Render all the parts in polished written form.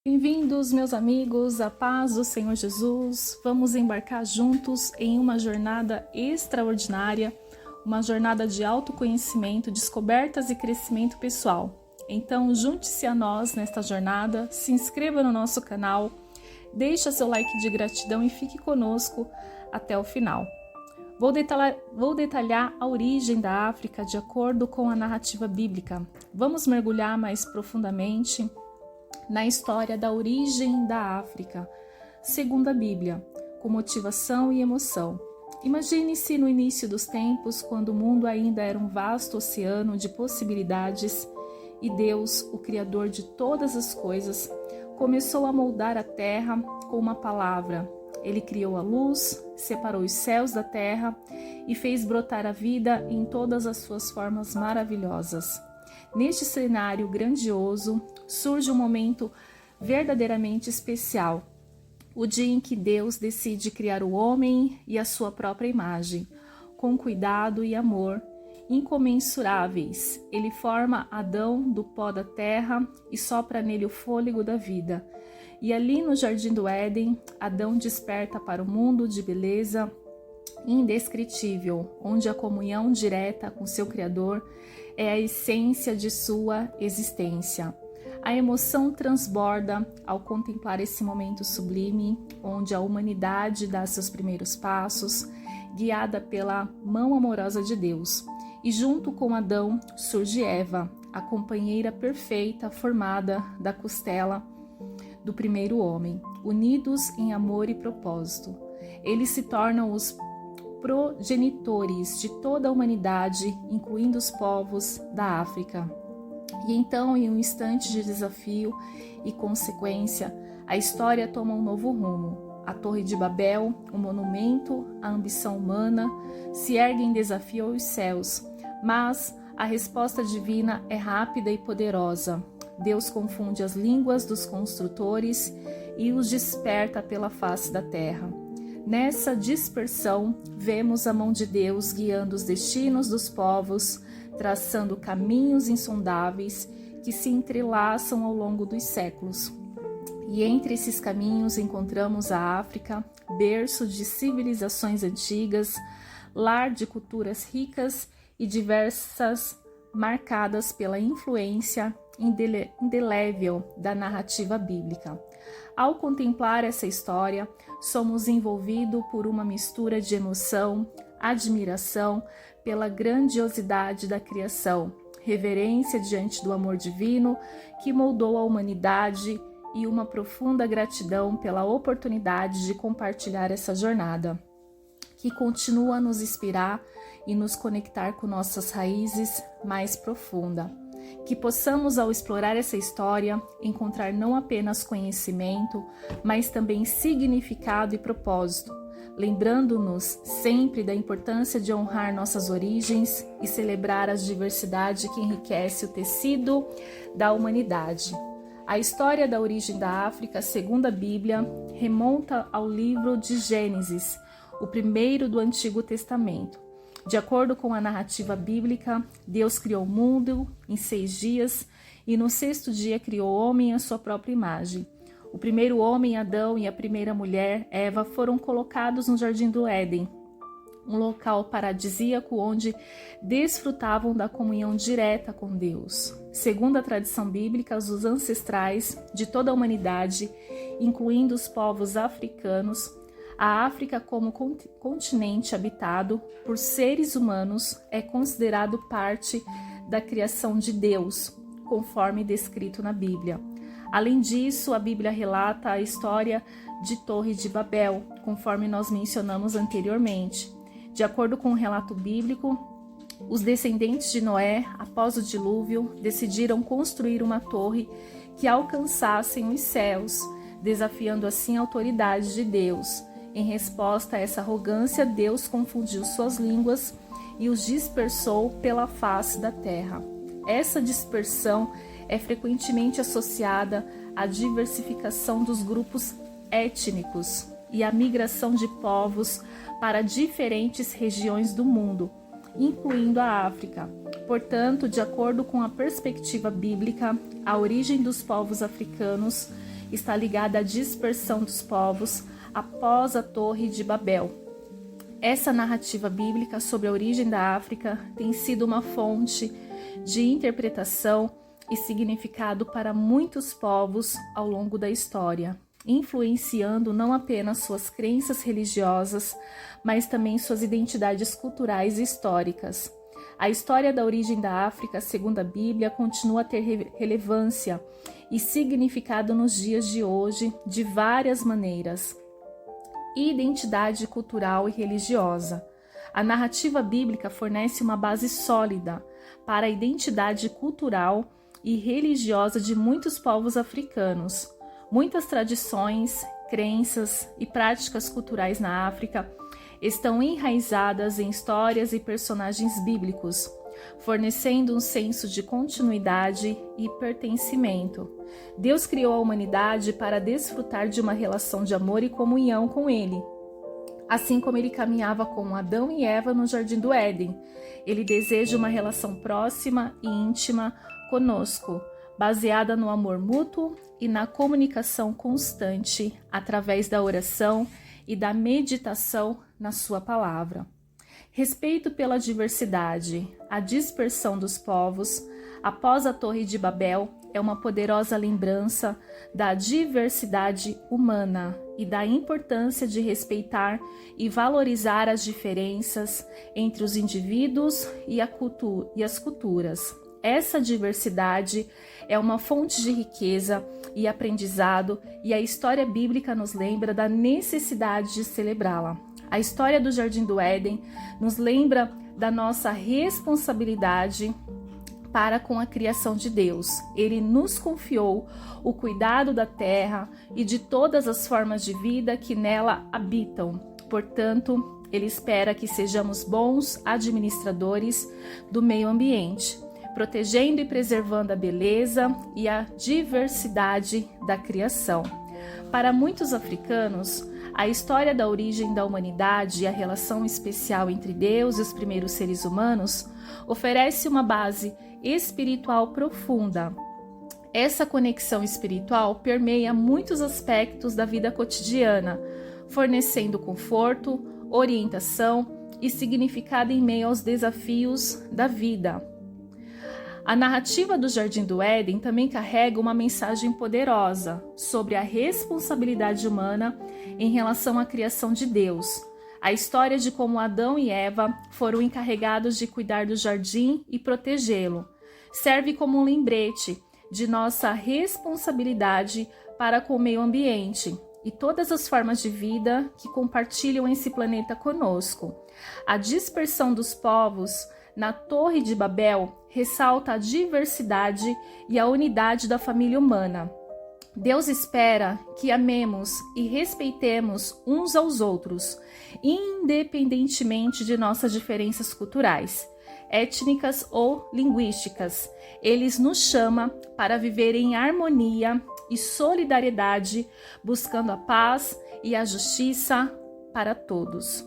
Bem-vindos, meus amigos, à paz do Senhor Jesus. Vamos embarcar juntos em uma jornada extraordinária, uma jornada de autoconhecimento, descobertas e crescimento pessoal. Então, junte-se a nós nesta jornada, se inscreva no nosso canal, deixe seu like de gratidão e fique conosco até o final. Vou detalhar a origem da África de acordo com a narrativa bíblica. Vamos mergulhar mais profundamente na história da origem da África, segundo a Bíblia, com motivação e emoção. Imagine-se no início dos tempos, quando o mundo ainda era um vasto oceano de possibilidades e Deus, o Criador de todas as coisas, começou a moldar a terra com uma palavra. Ele criou a luz, separou os céus da terra e fez brotar a vida em todas as suas formas maravilhosas. Neste cenário grandioso, surge um momento verdadeiramente especial, o dia em que Deus decide criar o homem e a sua própria imagem, com cuidado e amor incomensuráveis. Ele forma Adão do pó da terra e sopra nele o fôlego da vida. E ali no Jardim do Éden, Adão desperta para o mundo de beleza indescritível, onde a comunhão direta com seu Criador é a essência de sua existência. A emoção transborda ao contemplar esse momento sublime, onde a humanidade dá seus primeiros passos, guiada pela mão amorosa de Deus. E junto com Adão surge Eva, a companheira perfeita formada da costela do primeiro homem, unidos em amor e propósito. Eles se tornam os progenitores de toda a humanidade, incluindo os povos da África. E então, em um instante de desafio e consequência, a história toma um novo rumo. A Torre de Babel, um monumento à ambição humana, se ergue em desafio aos céus, mas a resposta divina é rápida e poderosa. Deus confunde as línguas dos construtores e os desperta pela face da terra. Nessa dispersão, vemos a mão de Deus guiando os destinos dos povos, traçando caminhos insondáveis que se entrelaçam ao longo dos séculos. E entre esses caminhos encontramos a África, berço de civilizações antigas, lar de culturas ricas e diversas, marcadas pela influência indelével da narrativa bíblica. Ao contemplar essa história, somos envolvidos por uma mistura de emoção, admiração pela grandiosidade da criação, reverência diante do amor divino que moldou a humanidade e uma profunda gratidão pela oportunidade de compartilhar essa jornada, que continua a nos inspirar e nos conectar com nossas raízes mais profundas. Que possamos, ao explorar essa história, encontrar não apenas conhecimento, mas também significado e propósito, lembrando-nos sempre da importância de honrar nossas origens e celebrar a diversidade que enriquece o tecido da humanidade. A história da origem da África, segundo a Bíblia, remonta ao livro de Gênesis, o primeiro do Antigo Testamento. De acordo com a narrativa bíblica, Deus criou o mundo em 6 dias e no 6º dia criou o homem à sua própria imagem. O primeiro homem, Adão, e a primeira mulher, Eva, foram colocados no Jardim do Éden, um local paradisíaco onde desfrutavam da comunhão direta com Deus. Segundo a tradição bíblica, os ancestrais de toda a humanidade, incluindo os povos africanos, a África, como continente habitado por seres humanos, é considerado parte da criação de Deus, conforme descrito na Bíblia. Além disso, a Bíblia relata a história de Torre de Babel, conforme nós mencionamos anteriormente. De acordo com o relato bíblico, os descendentes de Noé, após o dilúvio, decidiram construir uma torre que alcançassem os céus, desafiando assim a autoridade de Deus. Em resposta a essa arrogância, Deus confundiu suas línguas e os dispersou pela face da terra. Essa dispersão é frequentemente associada à diversificação dos grupos étnicos e à migração de povos para diferentes regiões do mundo, incluindo a África. Portanto, de acordo com a perspectiva bíblica, a origem dos povos africanos está ligada à dispersão dos povos após a Torre de Babel. Essa narrativa bíblica sobre a origem da África tem sido uma fonte de interpretação e significado para muitos povos ao longo da história, influenciando não apenas suas crenças religiosas, mas também suas identidades culturais e históricas. A história da origem da África, segundo a Bíblia, continua a ter relevância e significado nos dias de hoje de várias maneiras. Identidade cultural e religiosa. A narrativa bíblica fornece uma base sólida para a identidade cultural e religiosa de muitos povos africanos. Muitas tradições, crenças e práticas culturais na África estão enraizadas em histórias e personagens bíblicos, fornecendo um senso de continuidade e pertencimento. Deus criou a humanidade para desfrutar de uma relação de amor e comunhão com Ele. Assim como Ele caminhava com Adão e Eva no Jardim do Éden, Ele deseja uma relação próxima e íntima conosco, baseada no amor mútuo e na comunicação constante através da oração e da meditação na sua palavra. Respeito pela diversidade, a dispersão dos povos após a Torre de Babel é uma poderosa lembrança da diversidade humana e da importância de respeitar e valorizar as diferenças entre os indivíduos e as culturas. Essa diversidade é uma fonte de riqueza e aprendizado, e a história bíblica nos lembra da necessidade de celebrá-la. A história do Jardim do Éden nos lembra da nossa responsabilidade para com a criação de Deus. Ele nos confiou o cuidado da terra e de todas as formas de vida que nela habitam. Portanto, Ele espera que sejamos bons administradores do meio ambiente, protegendo e preservando a beleza e a diversidade da criação. Para muitos africanos, a história da origem da humanidade e a relação especial entre Deus e os primeiros seres humanos oferece uma base espiritual profunda. Essa conexão espiritual permeia muitos aspectos da vida cotidiana, fornecendo conforto, orientação e significado em meio aos desafios da vida. A narrativa do Jardim do Éden também carrega uma mensagem poderosa sobre a responsabilidade humana em relação à criação de Deus. A história de como Adão e Eva foram encarregados de cuidar do jardim e protegê-lo serve como um lembrete de nossa responsabilidade para com o meio ambiente e todas as formas de vida que compartilham esse planeta conosco. A dispersão dos povos na Torre de Babel ressalta a diversidade e a unidade da família humana. Deus espera que amemos e respeitemos uns aos outros, independentemente de nossas diferenças culturais, étnicas ou linguísticas. Ele nos chama para viver em harmonia e solidariedade, buscando a paz e a justiça para todos.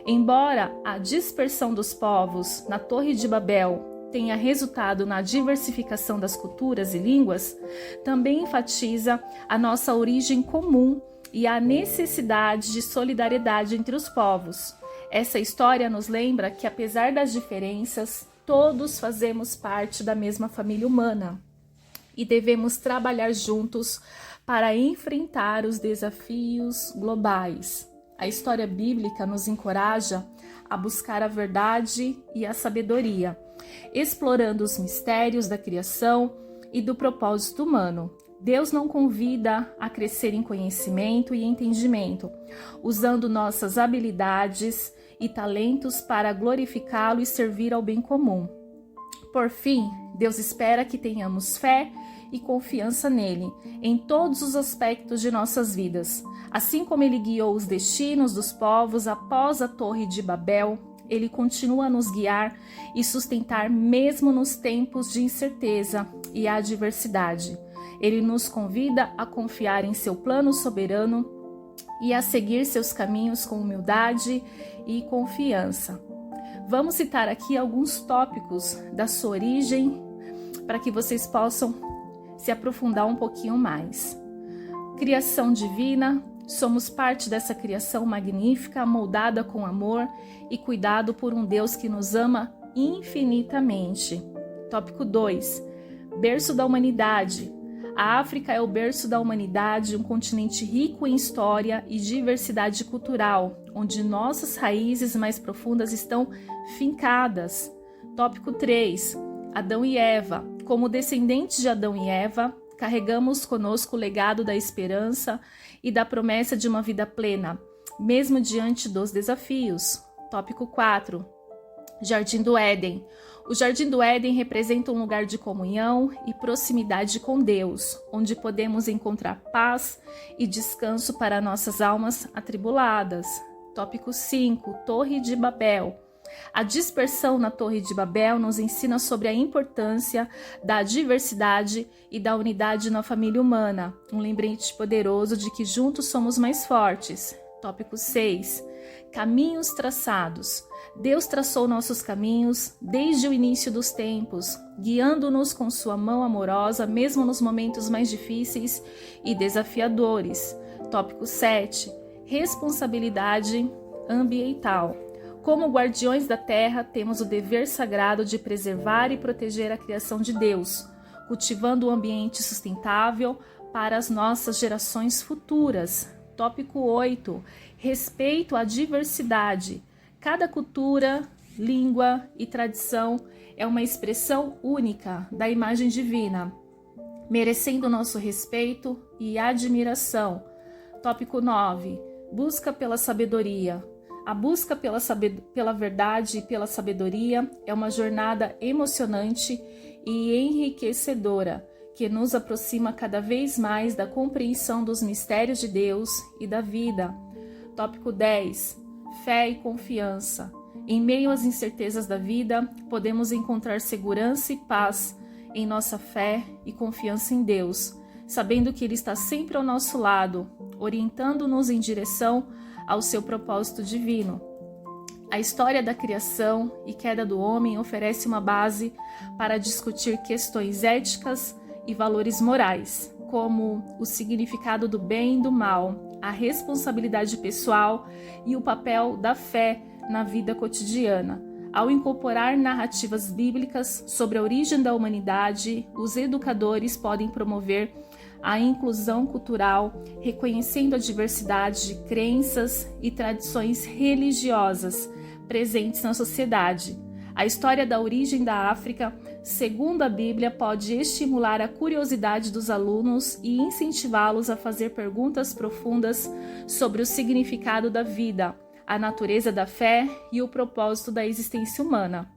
Embora a dispersão dos povos na Torre de Babel tenha resultado na diversificação das culturas e línguas, também enfatiza a nossa origem comum e a necessidade de solidariedade entre os povos. Essa história nos lembra que, apesar das diferenças, todos fazemos parte da mesma família humana e devemos trabalhar juntos para enfrentar os desafios globais. A história bíblica nos encoraja a buscar a verdade e a sabedoria, explorando os mistérios da criação e do propósito humano. Deus não convida a crescer em conhecimento e entendimento, usando nossas habilidades e talentos para glorificá-lo e servir ao bem comum. Por fim, Deus espera que tenhamos fé e confiança nele, em todos os aspectos de nossas vidas. Assim como ele guiou os destinos dos povos após a Torre de Babel, ele continua a nos guiar e sustentar mesmo nos tempos de incerteza e adversidade. Ele nos convida a confiar em seu plano soberano e a seguir seus caminhos com humildade e confiança. Vamos citar aqui alguns tópicos da sua origem para que vocês possam se aprofundar um pouquinho mais. Criação divina, somos parte dessa criação magnífica, moldada com amor e cuidado por um Deus que nos ama infinitamente. Tópico 2. Berço da humanidade. A África é o berço da humanidade, um continente rico em história e diversidade cultural, onde nossas raízes mais profundas estão fincadas. Tópico 3. Adão e Eva. Como descendentes de Adão e Eva, carregamos conosco o legado da esperança e da promessa de uma vida plena, mesmo diante dos desafios. Tópico 4. Jardim do Éden. O Jardim do Éden representa um lugar de comunhão e proximidade com Deus, onde podemos encontrar paz e descanso para nossas almas atribuladas. Tópico 5. Torre de Babel. A dispersão na Torre de Babel nos ensina sobre a importância da diversidade e da unidade na família humana, um lembrete poderoso de que juntos somos mais fortes. Tópico 6. Caminhos traçados. Deus traçou nossos caminhos desde o início dos tempos, guiando-nos com sua mão amorosa, mesmo nos momentos mais difíceis e desafiadores. Tópico 7. Responsabilidade ambiental. Como guardiões da terra, temos o dever sagrado de preservar e proteger a criação de Deus, cultivando um ambiente sustentável para as nossas gerações futuras. Tópico 8. Respeito à diversidade. Cada cultura, língua e tradição é uma expressão única da imagem divina, merecendo nosso respeito e admiração. Tópico 9. Busca pela sabedoria. A busca pela verdade e pela sabedoria é uma jornada emocionante e enriquecedora que nos aproxima cada vez mais da compreensão dos mistérios de Deus e da vida. Tópico 10. Fé e confiança. Em meio às incertezas da vida, podemos encontrar segurança e paz em nossa fé e confiança em Deus, sabendo que Ele está sempre ao nosso lado, orientando-nos em direção ao seu propósito divino. A história da criação e queda do homem oferece uma base para discutir questões éticas e valores morais, como o significado do bem e do mal, a responsabilidade pessoal e o papel da fé na vida cotidiana. Ao incorporar narrativas bíblicas sobre a origem da humanidade, os educadores podem promover a inclusão cultural, reconhecendo a diversidade de crenças e tradições religiosas presentes na sociedade. A história da origem da África, segundo a Bíblia, pode estimular a curiosidade dos alunos e incentivá-los a fazer perguntas profundas sobre o significado da vida, a natureza da fé e o propósito da existência humana.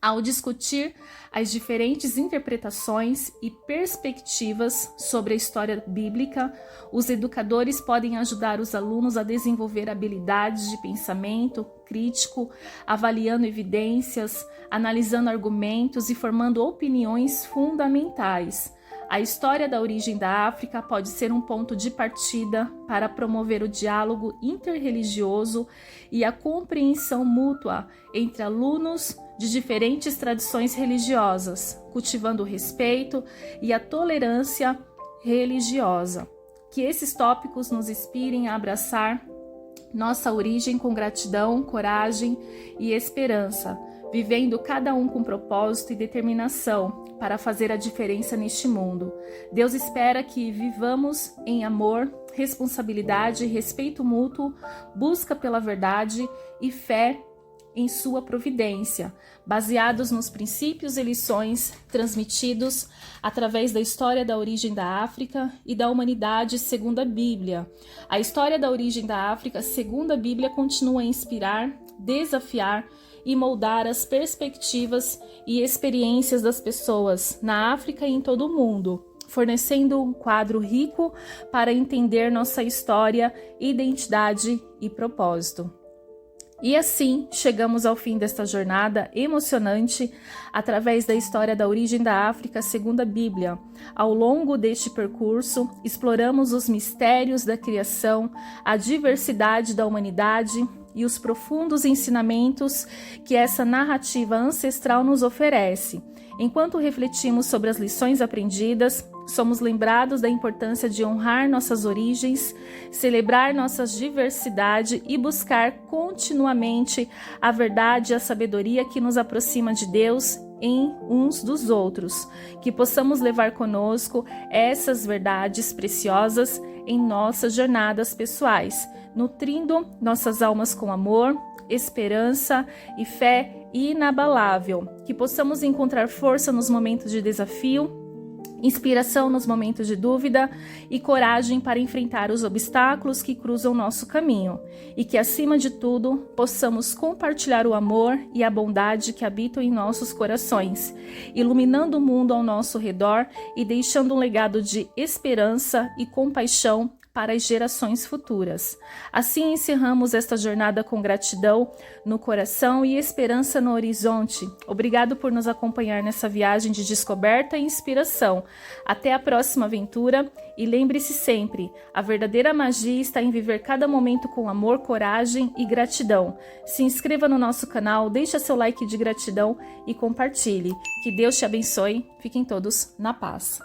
Ao discutir as diferentes interpretações e perspectivas sobre a história bíblica, os educadores podem ajudar os alunos a desenvolver habilidades de pensamento crítico, avaliando evidências, analisando argumentos e formando opiniões fundamentais. A história da origem da África pode ser um ponto de partida para promover o diálogo interreligioso e a compreensão mútua entre alunos de diferentes tradições religiosas, cultivando o respeito e a tolerância religiosa. Que esses tópicos nos inspirem a abraçar nossa origem com gratidão, coragem e esperança, vivendo cada um com propósito e determinação para fazer a diferença neste mundo. Deus espera que vivamos em amor, responsabilidade, respeito mútuo, busca pela verdade e fé em sua providência, baseados nos princípios e lições transmitidos através da história da origem da África e da humanidade segundo a Bíblia. A história da origem da África segundo a Bíblia continua a inspirar, desafiar e moldar as perspectivas e experiências das pessoas na África e em todo o mundo, fornecendo um quadro rico para entender nossa história, identidade e propósito. E assim, chegamos ao fim desta jornada emocionante através da história da origem da África segundo a Bíblia. Ao longo deste percurso, exploramos os mistérios da criação, a diversidade da humanidade e os profundos ensinamentos que essa narrativa ancestral nos oferece. Enquanto refletimos sobre as lições aprendidas, somos lembrados da importância de honrar nossas origens, celebrar nossa diversidade e buscar continuamente a verdade e a sabedoria que nos aproxima de Deus em uns dos outros, que possamos levar conosco essas verdades preciosas em nossas jornadas pessoais, nutrindo nossas almas com amor, esperança e fé inabalável, que possamos encontrar força nos momentos de desafio, inspiração nos momentos de dúvida e coragem para enfrentar os obstáculos que cruzam nosso caminho, e que, acima de tudo, possamos compartilhar o amor e a bondade que habitam em nossos corações, iluminando o mundo ao nosso redor e deixando um legado de esperança e compaixão para as gerações futuras. Assim encerramos esta jornada com gratidão no coração e esperança no horizonte. Obrigado por nos acompanhar nessa viagem de descoberta e inspiração. Até a próxima aventura e lembre-se sempre, a verdadeira magia está em viver cada momento com amor, coragem e gratidão. Se inscreva no nosso canal, deixe seu like de gratidão e compartilhe. Que Deus te abençoe. Fiquem todos na paz.